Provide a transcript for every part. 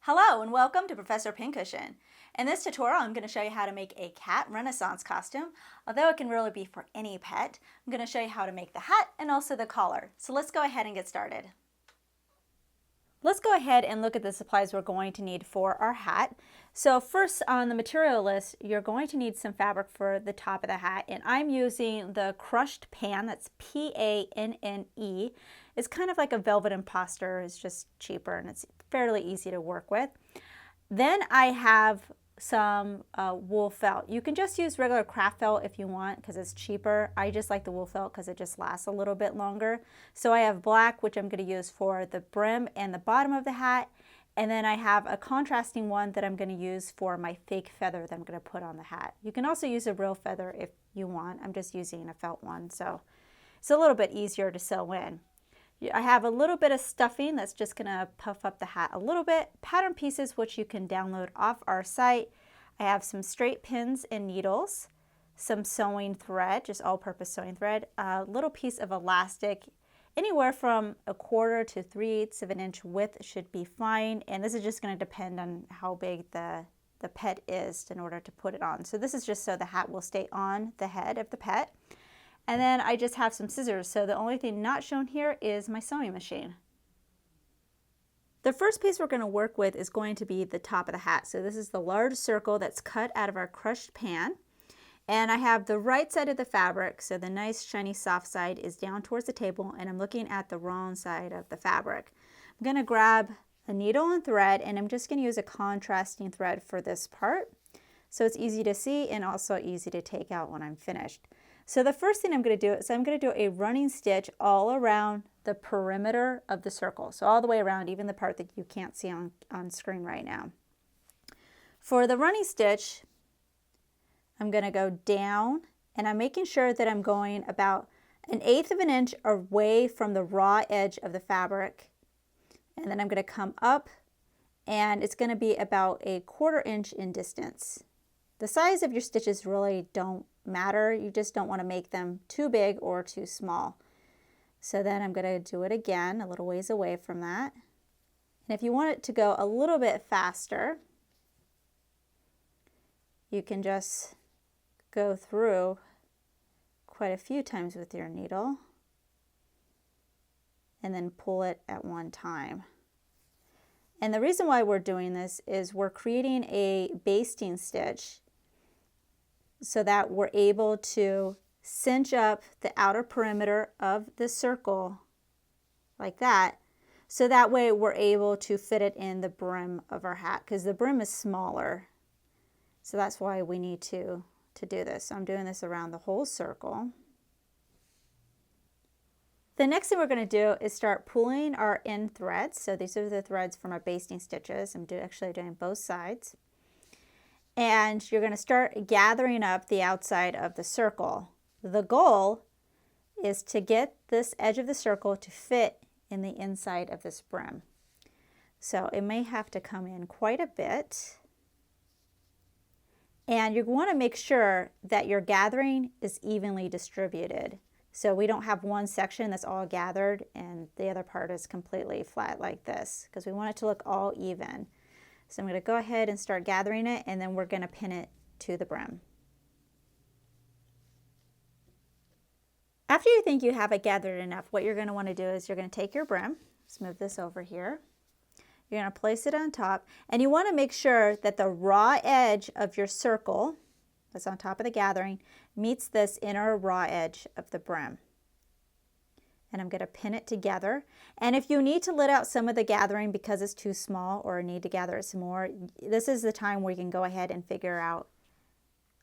Hello and welcome to Professor Pincushion. In this tutorial I'm going to show you how to make a cat Renaissance costume. Although it can really be for any pet, I'm going to show you how to make the hat and also the collar. So let's go ahead and get started. Let's go ahead and look at the supplies we're going to need for our hat. So first on the material list, you're going to need some fabric for the top of the hat, and I'm using the crushed pan. That's P-A-N-N-E. It's kind of like a velvet imposter. It's just cheaper and it's fairly easy to work with. Then I have some wool felt. You can just use regular craft felt if you want because it's cheaper. I just like the wool felt because it just lasts a little bit longer. So I have black, which I'm going to use for the brim and the bottom of the hat. And then I have a contrasting one that I'm going to use for my fake feather that I'm going to put on the hat. You can also use a real feather if you want. I'm just using a felt one, so it's a little bit easier to sew in. I have a little bit of stuffing that's just going to puff up the hat a little bit. Pattern pieces, which you can download off our site. I have some straight pins and needles, some sewing thread, just all-purpose sewing thread, a little piece of elastic, anywhere from 1/4 to 3/8 of an inch width should be fine. And this is just going to depend on how big the pet is in order to put it on. So this is just so the hat will stay on the head of the pet. And then I just have some scissors, so the only thing not shown here is my sewing machine. The first piece we're going to work with is going to be the top of the hat. So this is the large circle that's cut out of our crushed pan. And I have the right side of the fabric, so the nice shiny soft side is down towards the table, and I'm looking at the wrong side of the fabric. I'm going to grab a needle and thread, and I'm just going to use a contrasting thread for this part. So it's easy to see and also easy to take out when I'm finished. So the first thing I'm going to do is I'm going to do a running stitch all around the perimeter of the circle. So all the way around, even the part that you can't see on screen right now. For the running stitch, I'm going to go down, and I'm making sure that I'm going about 1/8 of an inch away from the raw edge of the fabric. And then I'm going to come up, and it's going to be about 1/4 inch in distance. The size of your stitches really don't matter. You just don't want to make them too big or too small. So then I'm going to do it again a little ways away from that. And if you want it to go a little bit faster, you can just go through quite a few times with your needle and then pull it at one time. And the reason why we're doing this is we're creating a basting stitch so that we're able to cinch up the outer perimeter of the circle like that. So that way we're able to fit it in the brim of our hat, because the brim is smaller. So that's why we need to do this. So I'm doing this around the whole circle. The next thing we're going to do is start pulling our end threads. So these are the threads from our basting stitches. I'm actually doing both sides. And you're going to start gathering up the outside of the circle. The goal is to get this edge of the circle to fit in the inside of this brim. So it may have to come in quite a bit. And you want to make sure that your gathering is evenly distributed. So we don't have one section that's all gathered and the other part is completely flat like this, because we want it to look all even. So I'm going to go ahead and start gathering it, and then we're going to pin it to the brim. After you think you have it gathered enough, what you're going to want to do is you're going to take your brim, let's move this over here. You're going to place it on top, and you want to make sure that the raw edge of your circle that's on top of the gathering meets this inner raw edge of the brim. And I'm going to pin it together. And if you need to let out some of the gathering because it's too small or need to gather it some more, this is the time where you can go ahead and figure out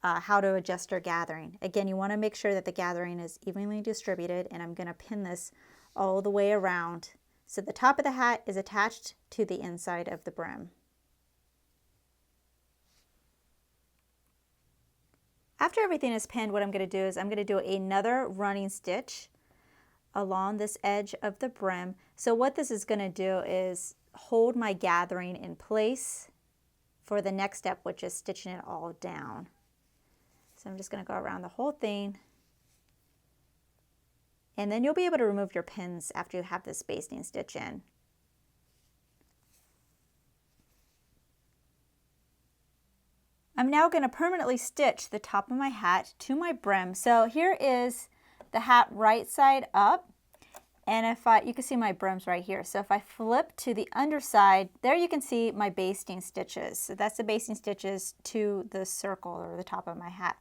how to adjust your gathering. Again, you want to make sure that the gathering is evenly distributed, and I'm going to pin this all the way around so the top of the hat is attached to the inside of the brim. After everything is pinned, what I'm going to do is I'm going to do another running stitch along this edge of the brim. So what this is going to do is hold my gathering in place for the next step, which is stitching it all down. So I'm just going to go around the whole thing, and then you'll be able to remove your pins after you have this basting stitch in. I'm now going to permanently stitch the top of my hat to my brim. So here is the hat right side up, and you can see my brims right here. So if I flip to the underside, there you can see my basting stitches. So that's the basting stitches to the circle or the top of my hat.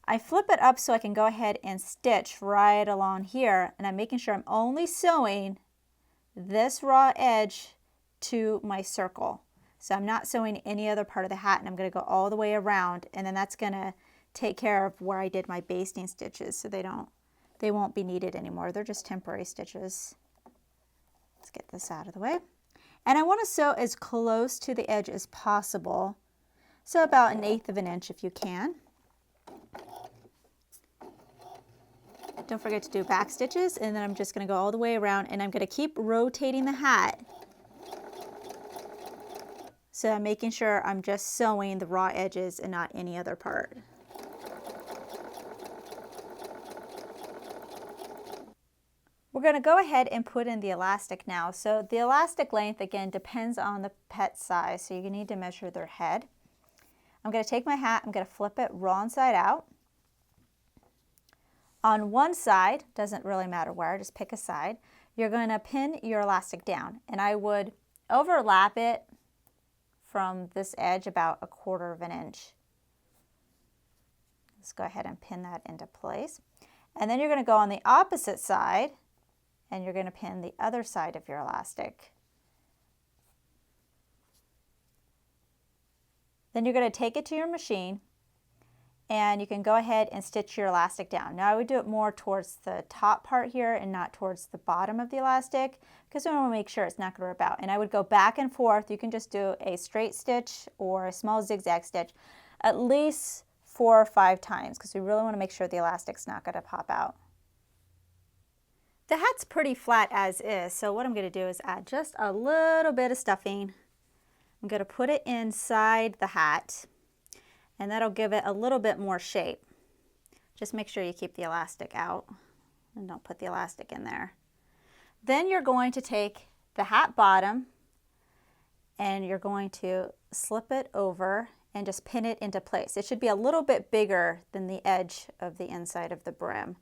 I flip it up so I can go ahead and stitch right along here, and I'm making sure I'm only sewing this raw edge to my circle. So I'm not sewing any other part of the hat, and I'm going to go all the way around, and then that's going to take care of where I did my basting stitches, so they won't be needed anymore. They're just temporary stitches. Let's get this out of the way. And I want to sew as close to the edge as possible, so about 1/8 of an inch if you can. Don't forget to do back stitches, and then I'm just going to go all the way around, and I'm going to keep rotating the hat. So I'm making sure I'm just sewing the raw edges and not any other part. We're going to go ahead and put in the elastic now. So the elastic length, again, depends on the pet size, so you need to measure their head. I'm going to take my hat, I'm going to flip it raw inside out. On one side, doesn't really matter where, just pick a side, you're going to pin your elastic down, and I would overlap it from this edge about 1/4 of an inch. Let's go ahead and pin that into place. And then you're going to go on the opposite side, and you're going to pin the other side of your elastic. Then you're going to take it to your machine, and you can go ahead and stitch your elastic down. Now I would do it more towards the top part here and not towards the bottom of the elastic, because we want to make sure it's not going to rip out. And I would go back and forth. You can just do a straight stitch or a small zigzag stitch at least 4 or 5 times, because we really want to make sure the elastic's not going to pop out. The hat's pretty flat as is, so what I'm going to do is add just a little bit of stuffing. I'm going to put it inside the hat, and that'll give it a little bit more shape. Just make sure you keep the elastic out and don't put the elastic in there. Then you're going to take the hat bottom and you're going to slip it over and just pin it into place. It should be a little bit bigger than the edge of the inside of the brim.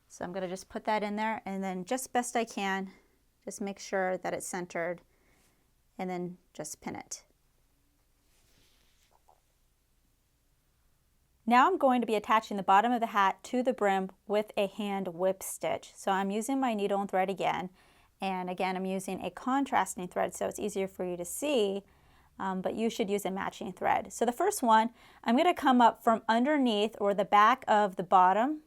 So I'm going to just put that in there, and then just best I can, just make sure that it's centered, and then just pin it. Now I'm going to be attaching the bottom of the hat to the brim with a hand whip stitch. So I'm using my needle and thread again, and again I'm using a contrasting thread so it's easier for you to see, but you should use a matching thread. So the first one, I'm going to come up from underneath or the back of the bottom.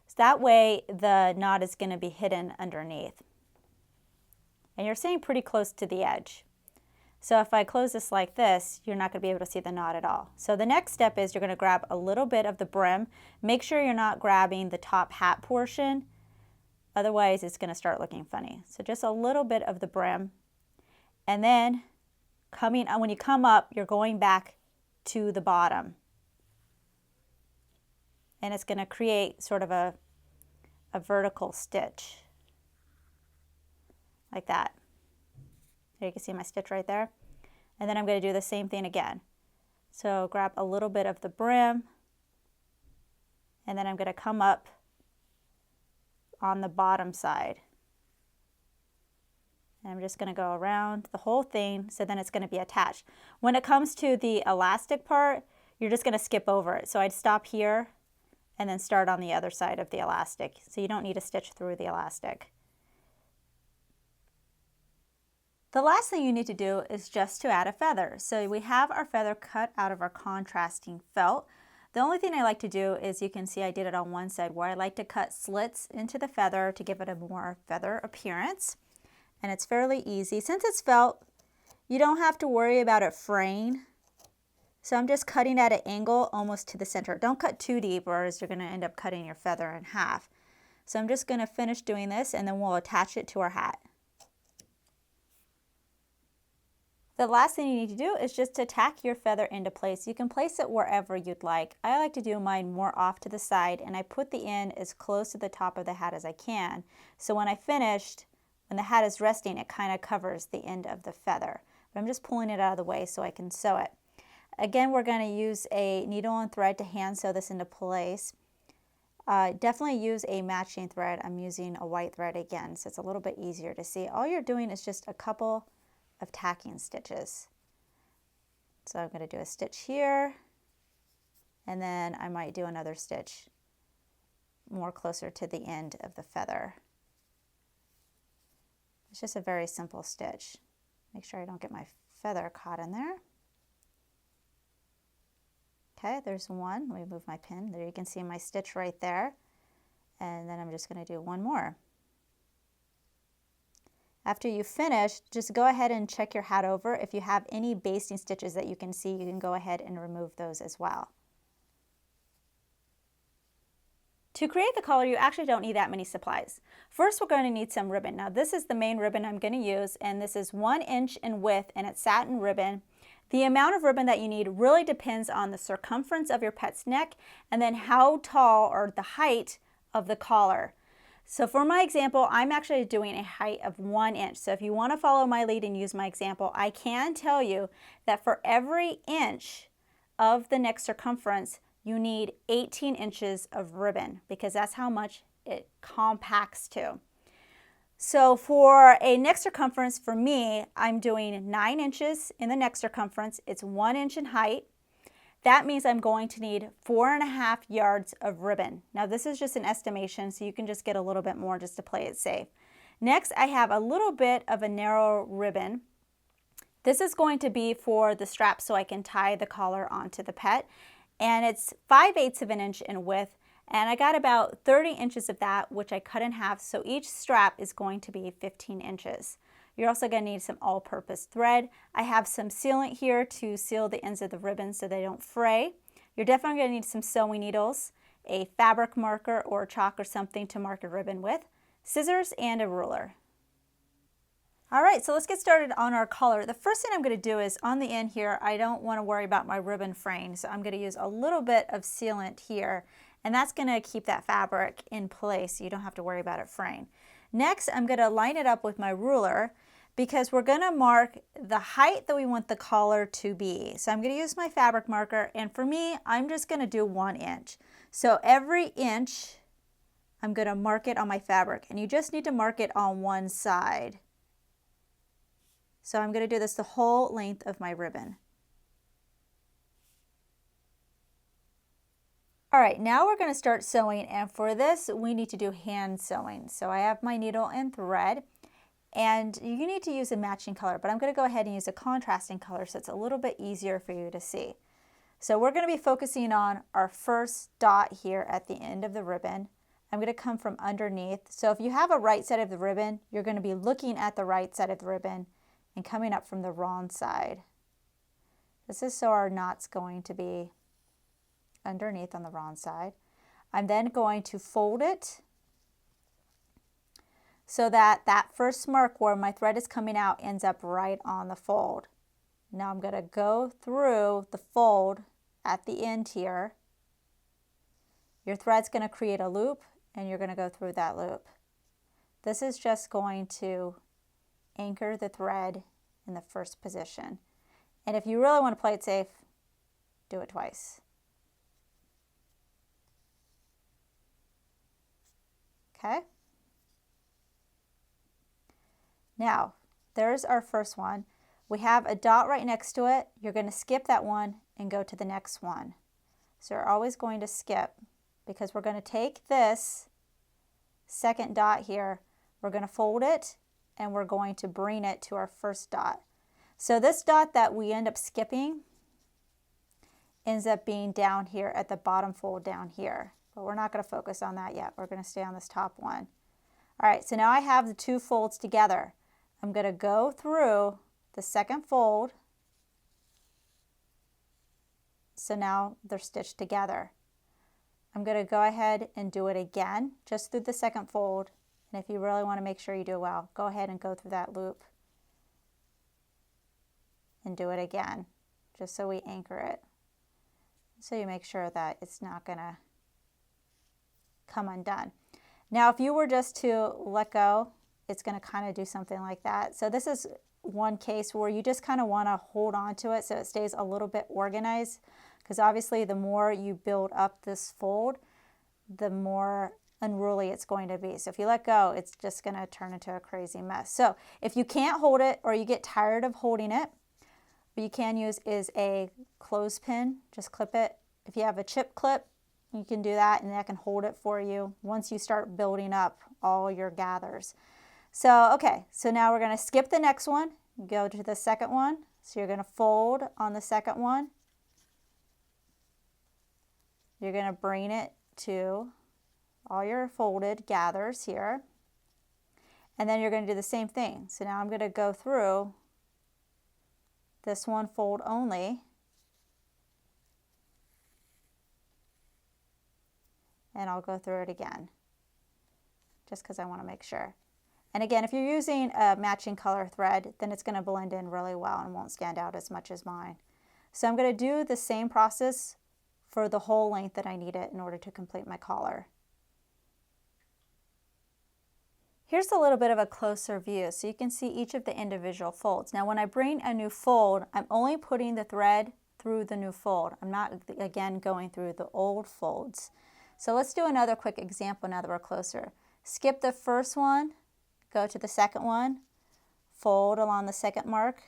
So that way the knot is going to be hidden underneath. And you're staying pretty close to the edge. So if I close this like this, you're not going to be able to see the knot at all. So the next step is you're going to grab a little bit of the brim. Make sure you're not grabbing the top hat portion, otherwise it's going to start looking funny. So just a little bit of the brim, and then when you come up, you're going back to the bottom. And it's going to create sort of a vertical stitch like that. There you can see my stitch right there. And then I'm going to do the same thing again. So grab a little bit of the brim, and then I'm going to come up on the bottom side. And I'm just going to go around the whole thing, so then it's going to be attached. When it comes to the elastic part, you're just going to skip over it. So I'd stop here and then start on the other side of the elastic. So you don't need to stitch through the elastic. The last thing you need to do is just to add a feather. So we have our feather cut out of our contrasting felt. The only thing I like to do is, you can see I did it on one side, where I like to cut slits into the feather to give it a more feather appearance. And it's fairly easy. Since it's felt, you don't have to worry about it fraying. So I'm just cutting at an angle almost to the center. Don't cut too deep, or else you're going to end up cutting your feather in half. So I'm just going to finish doing this, and then we'll attach it to our hat. The last thing you need to do is just to tack your feather into place. You can place it wherever you'd like. I like to do mine more off to the side, and I put the end as close to the top of the hat as I can. So when I finished, when the hat is resting, it kind of covers the end of the feather. but I'm just pulling it out of the way so I can sew it. Again, we're going to use a needle and thread to hand sew this into place. Definitely use a matching thread. I'm using a white thread again, so it's a little bit easier to see. All you're doing is just a couple of tacking stitches. So I'm going to do a stitch here, and then I might do another stitch more closer to the end of the feather. It's just a very simple stitch. Make sure I don't get my feather caught in there. Okay, there's one. Let me move my pin. There you can see my stitch right there. And then I'm just going to do one more. After you finish, just go ahead and check your hat over. If you have any basting stitches that you can see, you can go ahead and remove those as well. To create the collar, you actually don't need that many supplies. First, we're going to need some ribbon. Now, this is the main ribbon I'm going to use, and this is 1 inch in width, and it's satin ribbon. The amount of ribbon that you need really depends on the circumference of your pet's neck and then how tall or the height of the collar. So for my example, I'm actually doing a height of 1 inch. So if you want to follow my lead and use my example, I can tell you that for every inch of the neck circumference, you need 18 inches of ribbon because that's how much it compacts to. So for a neck circumference, for me, I'm doing 9 inches in the neck circumference. It's 1 inch in height. That means I'm going to need 4.5 yards of ribbon. Now this is just an estimation, so you can just get a little bit more just to play it safe. Next, I have a little bit of a narrow ribbon. This is going to be for the strap so I can tie the collar onto the pet. And it's 5/8 of an inch in width. And I got about 30 inches of that, which I cut in half, so each strap is going to be 15 inches. You're also going to need some all-purpose thread. I have some sealant here to seal the ends of the ribbon so they don't fray. You're definitely going to need some sewing needles, a fabric marker or chalk or something to mark a ribbon with, scissors, and a ruler. All right, so let's get started on our collar. The first thing I'm going to do is on the end here, I don't want to worry about my ribbon fraying, so I'm going to use a little bit of sealant here. And that's going to keep that fabric in place so you don't have to worry about it fraying. Next, I'm going to line it up with my ruler because we're going to mark the height that we want the collar to be. So I'm going to use my fabric marker, and for me, I'm just going to do 1 inch. So every inch, I'm going to mark it on my fabric, and you just need to mark it on one side. So I'm going to do this the whole length of my ribbon. All right, now we're going to start sewing, and for this we need to do hand sewing. So I have my needle and thread, and you need to use a matching color, but I'm going to go ahead and use a contrasting color so it's a little bit easier for you to see. So we're going to be focusing on our first dot here at the end of the ribbon. I'm going to come from underneath. So if you have a right side of the ribbon, you're going to be looking at the right side of the ribbon and coming up from the wrong side. This is so our knot's going to be underneath on the wrong side. I'm then going to fold it so that that first mark where my thread is coming out ends up right on the fold. Now I'm going to go through the fold at the end here. Your thread's going to create a loop and you're going to go through that loop. This is just going to anchor the thread in the first position. And if you really want to play it safe, do it twice. Okay. Now, there's our first one. We have a dot right next to it. You're going to skip that one and go to the next one. So you're always going to skip because we're going to take this second dot here, we're going to fold it, and we're going to bring it to our first dot. So this dot that we end up skipping ends up being down here at the bottom fold down here. But we're not going to focus on that yet. We're going to stay on this top one. All right, so now I have the two folds together. I'm going to go through the second fold. So now they're stitched together. I'm going to go ahead and do it again, just through the second fold. And if you really want to make sure you do well, go ahead and go through that loop and do it again, just so we anchor it. So you make sure that it's not going to come undone. Now if you were just to let go, it's going to kind of do something like that. So this is one case where you just kind of want to hold on to it so it stays a little bit organized, because obviously the more you build up this fold, the more unruly it's going to be. So if you let go, it's just going to turn into a crazy mess. So if you can't hold it or you get tired of holding it, what you can use is a clothespin. Just clip it. If you have a chip clip, you can do that, and that can hold it for you once you start building up all your gathers. So, okay, so now we're going to skip the next one, go to the second one. So you're going to fold on the second one. You're going to bring it to all your folded gathers here. And then you're going to do the same thing. So now I'm going to go through this one fold only. And I'll go through it again, just because I want to make sure. And again, if you're using a matching color thread, then it's going to blend in really well and won't stand out as much as mine. So I'm going to do the same process for the whole length that I need it in order to complete my collar. Here's a little bit of a closer view so you can see each of the individual folds. Now when I bring a new fold, I'm only putting the thread through the new fold. I'm not, again, going through the old folds. So let's do another quick example now that we're closer. Skip the first one, go to the second one, fold along the second mark,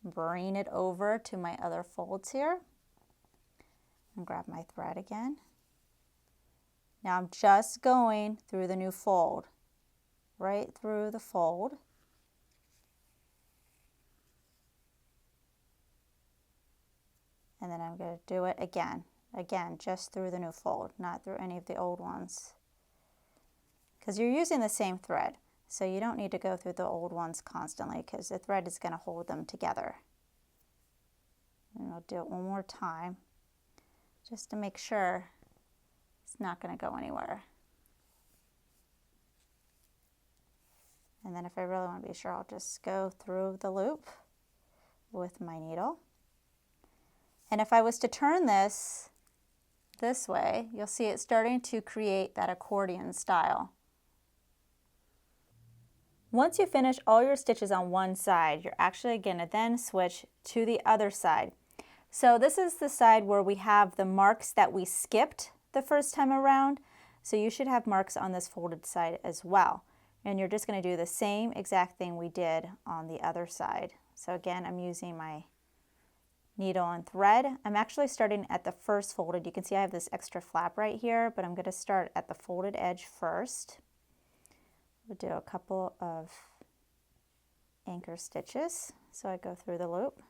bring it over to my other folds here, and grab my thread again. Now I'm just going through the new fold, right through the fold. And then I'm going to do it again. Again, just through the new fold, not through any of the old ones. Because you're using the same thread, so you don't need to go through the old ones constantly because the thread is going to hold them together. And I'll do it one more time just to make sure it's not going to go anywhere. And then if I really want to be sure, I'll just go through the loop with my needle. And if I was to turn this way, you'll see it's starting to create that accordion style. Once you finish all your stitches on one side, you're actually going to then switch to the other side. So this is the side where we have the marks that we skipped the first time around. So you should have marks on this folded side as well. And you're just going to do the same exact thing we did on the other side. So again, I'm using my needle and thread. I'm actually starting at the first folded. You can see I have this extra flap right here, but I'm going to start at the folded edge first. We'll do a couple of anchor stitches. So I go through the loop.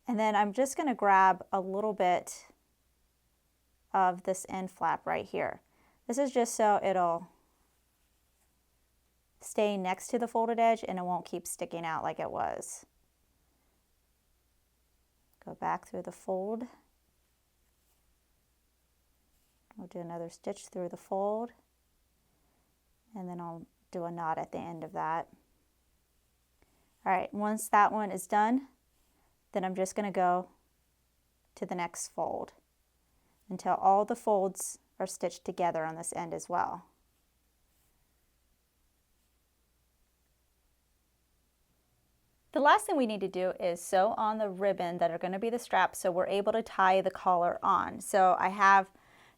And then I'm just going to grab a little bit of this end flap right here. This is just so it'll stay next to the folded edge and it won't keep sticking out like it was. Go back through the fold. We'll do another stitch through the fold, and then I'll do a knot at the end of that. All right, once that one is done, then I'm just going to go to the next fold until all the folds are stitched together on this end as well. The last thing we need to do is sew on the ribbon that are going to be the straps so we're able to tie the collar on. So I have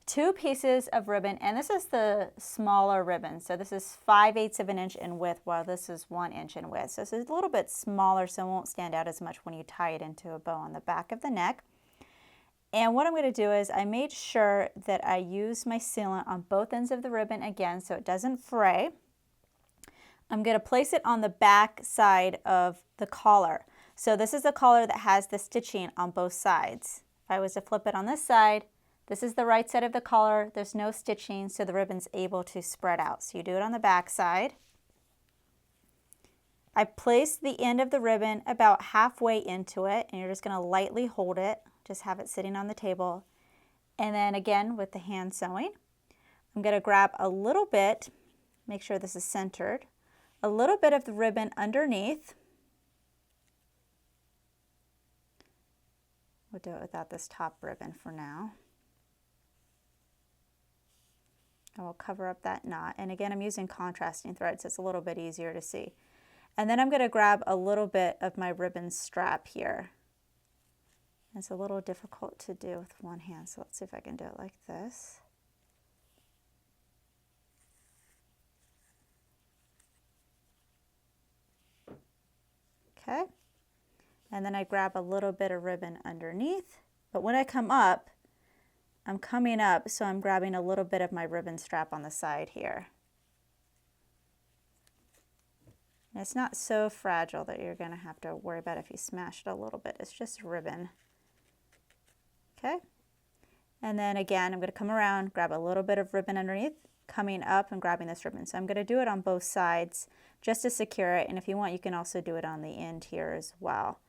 2 pieces of ribbon, and this is the smaller ribbon. So this is 5/8 of an inch in width, while this is 1 inch in width. So this is a little bit smaller, so it won't stand out as much when you tie it into a bow on the back of the neck. And what I'm going to do is I made sure that I use my sealant on both ends of the ribbon again so it doesn't fray. I'm going to place it on the back side of the collar. So this is the collar that has the stitching on both sides. If I was to flip it on this side, this is the right side of the collar. There's no stitching, so the ribbon's able to spread out. So you do it on the back side. I place the end of the ribbon about halfway into it, and you're just going to lightly hold it. Just have it sitting on the table. And then again with the hand sewing, I'm going to grab a little bit, make sure this is centered, a little bit of the ribbon underneath. We'll do it without this top ribbon for now. I will cover up that knot. And again, I'm using contrasting threads, so it's a little bit easier to see. And then I'm going to grab a little bit of my ribbon strap here. It's a little difficult to do with one hand, so let's see if I can do it like this. Okay. And then I grab a little bit of ribbon underneath. But when I come up, I'm coming up, so I'm grabbing a little bit of my ribbon strap on the side here. And it's not so fragile that you're going to have to worry about if you smash it a little bit. It's just ribbon. Okay. And then again, I'm going to come around, grab a little bit of ribbon underneath, coming up and grabbing this ribbon. So I'm going to do it on both sides just to secure it. And if you want, you can also do it on the end here as well.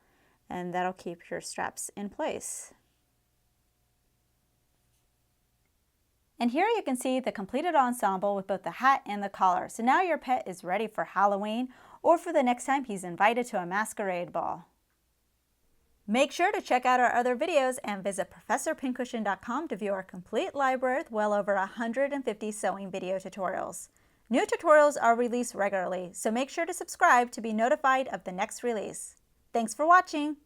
And that'll keep your straps in place. And here you can see the completed ensemble with both the hat and the collar. So now your pet is ready for Halloween or for the next time he's invited to a masquerade ball. Make sure to check out our other videos and visit ProfessorPincushion.com to view our complete library with well over 150 sewing video tutorials. New tutorials are released regularly, so make sure to subscribe to be notified of the next release. Thanks for watching!